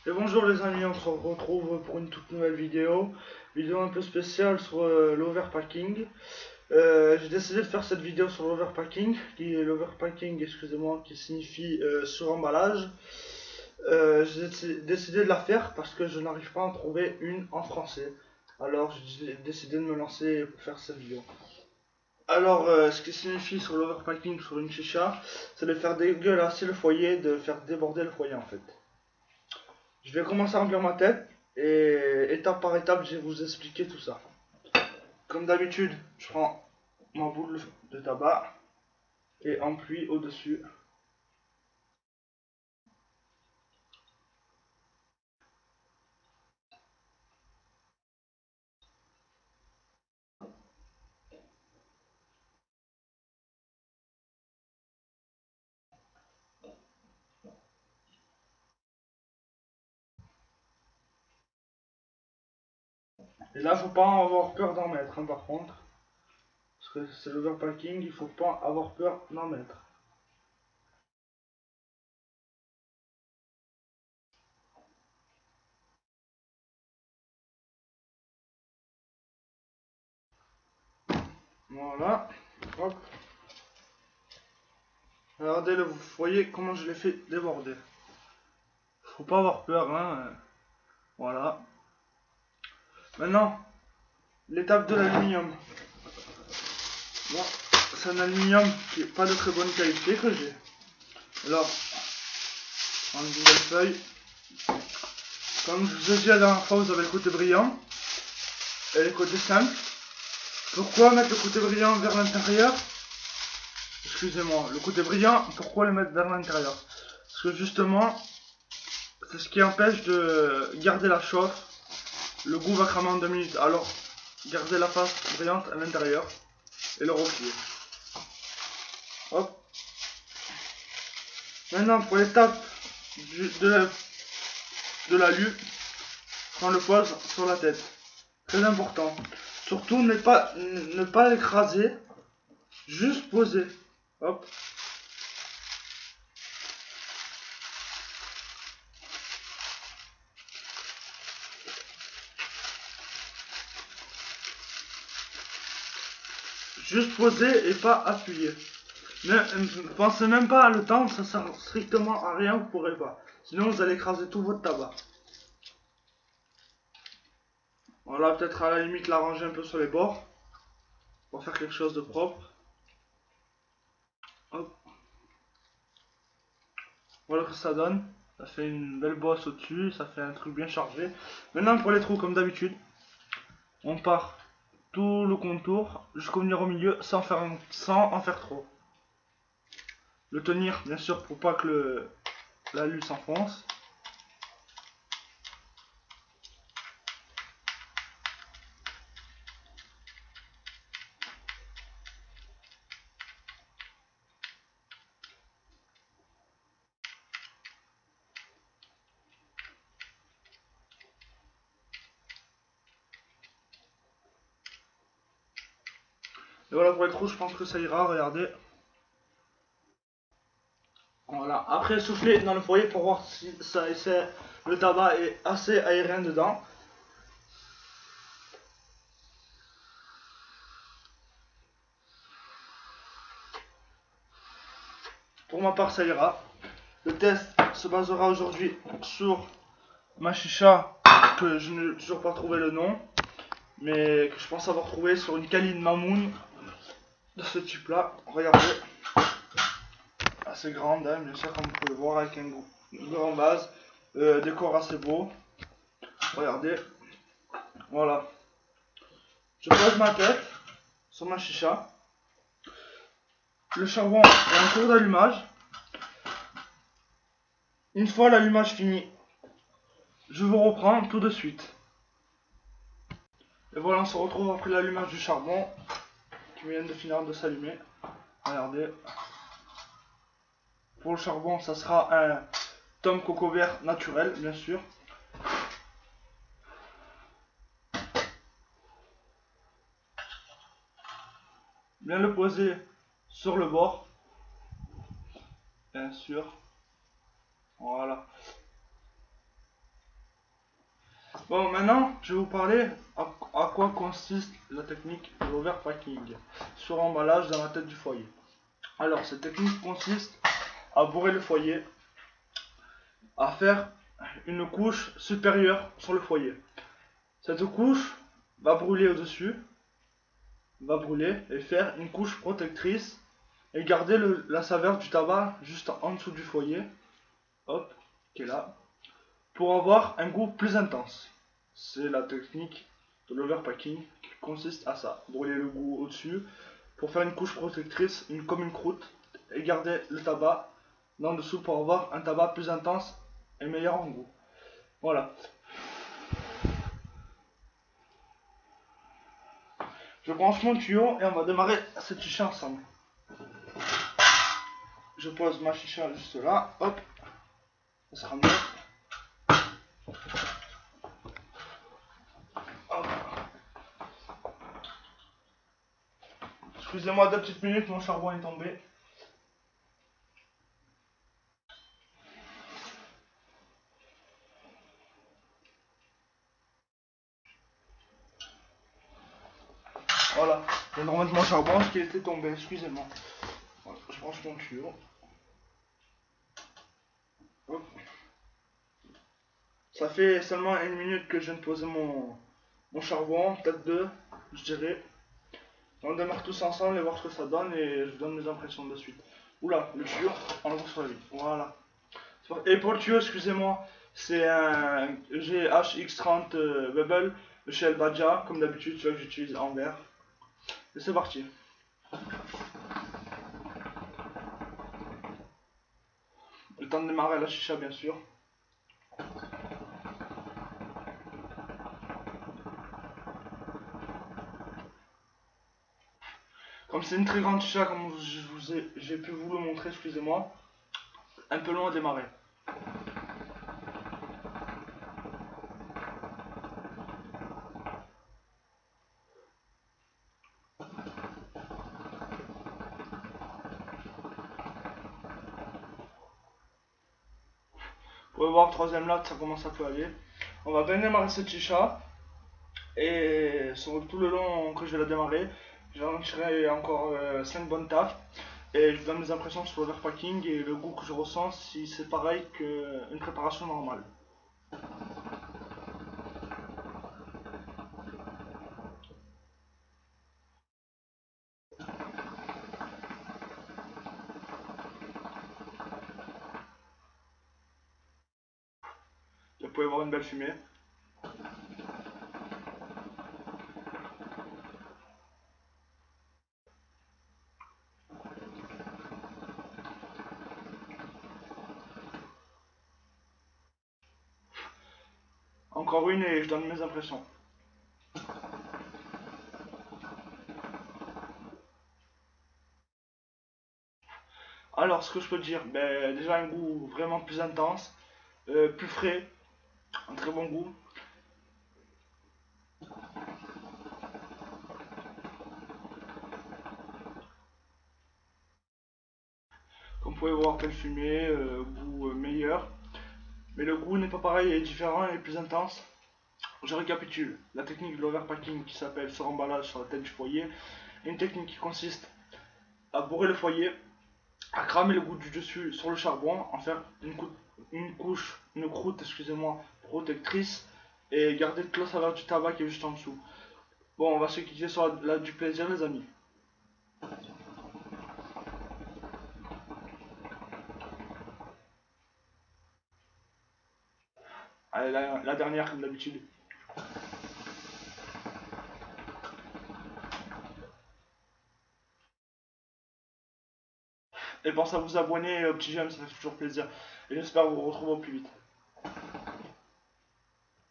Et bonjour les amis, on se retrouve pour une toute nouvelle vidéo un peu spéciale sur l'overpacking. J'ai décidé de faire cette vidéo sur l'overpacking, excusez-moi, qui signifie sur-emballage. J'ai décidé de la faire parce que je n'arrive pas à en trouver une en français. Alors j'ai décidé de me lancer pour faire cette vidéo. Alors, ce qui signifie sur l'overpacking sur une chicha, c'est de faire dégueulasser le foyer, de faire déborder le foyer en fait. Je vais commencer à remplir ma tête et étape par étape, je vais vous expliquer tout ça. Comme d'habitude, je prends ma boule de tabac et emplis au-dessus. Et là, faut pas avoir peur d'en mettre, hein, par contre. Parce que c'est l'overpacking, il faut pas avoir peur d'en mettre. Voilà. Hop. Regardez le foyer, comment je l'ai fait déborder. Faut pas avoir peur, hein. Voilà. Maintenant, l'étape de l'aluminium. Bon, c'est un aluminium qui n'est pas de très bonne qualité que j'ai. Alors, en une nouvelle feuille. Comme je vous ai dit la dernière fois, vous avez le côté brillant et le côté simple. Pourquoi mettre le côté brillant vers l'intérieur? Excusez-moi, le côté brillant, pourquoi le mettre vers l'intérieur? Parce que justement, c'est ce qui empêche de garder la chauffe. Le goût va cramer en 2 minutes. Alors, gardez la face brillante à l'intérieur et le refouler. Hop. Maintenant, pour l'étape de l'alu, on le pose sur la tête. Très important. Surtout ne pas l'écraser, juste poser. Hop. Juste poser et pas appuyer. Ne pensez même pas à le tendre, ça sert strictement à rien, vous pourrez pas. Sinon vous allez écraser tout votre tabac. Voilà, peut-être à la limite l'arranger un peu sur les bords. Pour faire quelque chose de propre. Hop. Voilà ce que ça donne. Ça fait une belle bosse au-dessus, ça fait un truc bien chargé. Maintenant pour les trous, comme d'habitude, on part tout le contour jusqu'au venir au milieu sans en faire trop. Le tenir bien sûr pour pas que l'alu s'enfonce. Et voilà pour les trous, je pense que ça ira, regardez. Voilà, après souffler dans le foyer pour voir si le tabac est assez aérien dedans. Pour ma part ça ira. Le test se basera aujourd'hui sur ma chicha que je n'ai toujours pas trouvé le nom, mais que je pense avoir trouvé sur une Kaline Mamoun de ce type là. Regardez, assez grande, hein, bien sûr, comme vous pouvez voir, avec une grande base, décor assez beau. Regardez, voilà. Je pose ma tête sur ma chicha. Le charbon est en cours d'allumage. Une fois l'allumage fini, je vous reprends tout de suite. Et voilà, on se retrouve après l'allumage du charbon qui vient de finir de s'allumer. Regardez. Pour le charbon, ça sera un Tom Coco Vert naturel, bien sûr. Bien le poser sur le bord. Bien sûr. Voilà. Bon, maintenant, je vais vous parler à quoi consiste la technique de l'overpacking sur emballage dans la tête du foyer. Alors, cette technique consiste à bourrer le foyer, à faire une couche supérieure sur le foyer. Cette couche va brûler au-dessus, va brûler et faire une couche protectrice et garder la saveur du tabac juste en dessous du foyer, hop, qui est là, pour avoir un goût plus intense. C'est la technique de l'overpacking qui consiste à ça, brûler le goût au-dessus pour faire une couche protectrice, comme une croûte, et garder le tabac en dessous pour avoir un tabac plus intense et meilleur en goût. Voilà. Je branche mon tuyau et on va démarrer cette chicha ensemble. Je pose ma chicha juste là, hop, ça sera mieux. Excusez-moi 2 petites minutes, mon charbon est tombé. Voilà, je viens de remettre mon charbon parce qu'il était tombé, excusez-moi. Voilà, je branche mon tuyau. Hop. Ça fait seulement 1 minute que je viens de poser mon charbon, peut-être 2, je dirais. On démarre tous ensemble et voir ce que ça donne et je vous donne mes impressions de suite. Oula, le tuyau, on le voit sur la vie. Voilà. Et pour le tuyau, excusez-moi, c'est un GHX30 Bubble de chez Elbadja, comme d'habitude, celui que j'utilise en vert. Et c'est parti. Le temps de démarrer la chicha, bien sûr. Comme c'est une très grande chicha, comme j'ai pu vous le montrer, excusez-moi, un peu long à démarrer. Vous pouvez voir, troisième latte, ça commence à peu aller. On va bien démarrer cette chicha. Et sur tout le long que je vais la démarrer, je vais en tirer encore 5 bonnes taffes. Et je vous donne mes impressions sur l'overpacking et le goût que je ressens, si c'est pareil qu'une préparation normale. Vous pouvez voir une belle fumée. Encore une et je donne mes impressions. Alors, ce que je peux dire, ben, déjà un goût vraiment plus intense, plus frais, un très bon goût. Comme vous pouvez voir, belle fumée, goût meilleur. Mais le goût n'est pas pareil, il est différent, il est plus intense. Je récapitule, la technique de l'overpacking qui s'appelle suremballage sur la tête du foyer, une technique qui consiste à bourrer le foyer, à cramer le goût du dessus sur le charbon, en faire une croûte, excusez-moi, protectrice et garder toute la saveur du tabac qui est juste en dessous. Bon, on va se quitter sur du plaisir les amis. Allez, la dernière comme d'habitude. Et pensez à vous abonner au petit j'aime, ça fait toujours plaisir. Et j'espère vous retrouver au plus vite.